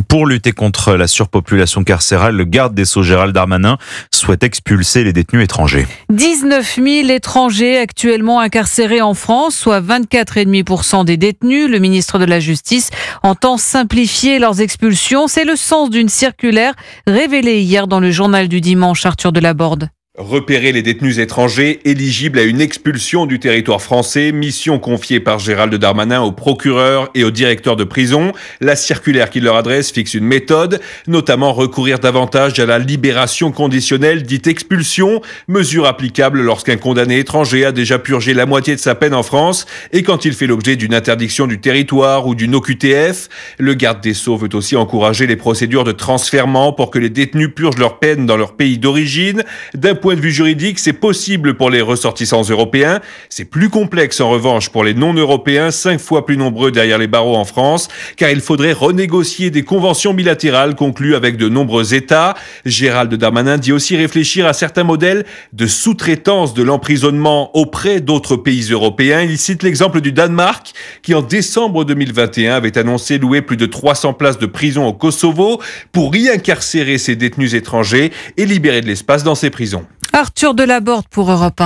Pour lutter contre la surpopulation carcérale, le garde des Sceaux Gérald Darmanin souhaite expulser les détenus étrangers. 19 000 étrangers actuellement incarcérés en France, soit 24,5% des détenus. Le ministre de la Justice entend simplifier leurs expulsions. C'est le sens d'une circulaire révélée hier dans le journal du dimanche, Arthur Delaborde. Repérer les détenus étrangers éligibles à une expulsion du territoire français, mission confiée par Gérald Darmanin au procureur et au directeur de prison. La circulaire qu'il leur adresse fixe une méthode, notamment recourir davantage à la libération conditionnelle, dite expulsion, mesure applicable lorsqu'un condamné étranger a déjà purgé la moitié de sa peine en France et quand il fait l'objet d'une interdiction du territoire ou d'une OQTF. Le garde des Sceaux veut aussi encourager les procédures de transfèrement pour que les détenus purgent leur peine dans leur pays d'origine. D'un point de vue juridique, c'est possible pour les ressortissants européens. C'est plus complexe en revanche pour les non-européens, 5 fois plus nombreux derrière les barreaux en France, car il faudrait renégocier des conventions bilatérales conclues avec de nombreux États. Gérald Darmanin dit aussi réfléchir à certains modèles de sous-traitance de l'emprisonnement auprès d'autres pays européens. Il cite l'exemple du Danemark, qui en décembre 2021 avait annoncé louer plus de 300 places de prison au Kosovo pour y incarcérer ses détenus étrangers et libérer de l'espace dans ses prisons. Arthur Delaborde pour Europe 1.